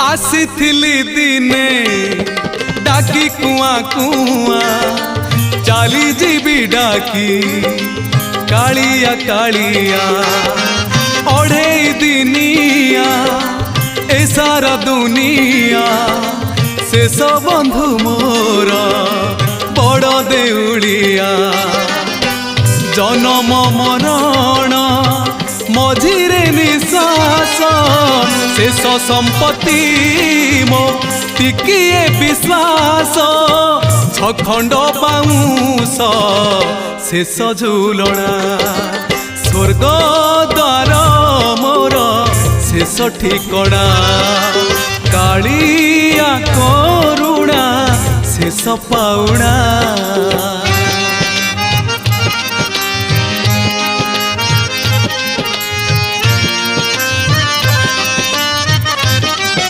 आसीथिली दिने डाकी कुआ कुआ चाली जीबी डाकी कालिया कालिया ओढ़े दिनिया ए सारा दुनिया शेष बंधु मोर बड़ देउलिया जन्म मरण मझिरे निश्वास शेष संपत्ति मो टिकिए विश्वास छखंड बाउंस शेष झुलना स्वर्ग द्वार मोर शेष ठिकणा कालिया करुणा शेष पाउणा।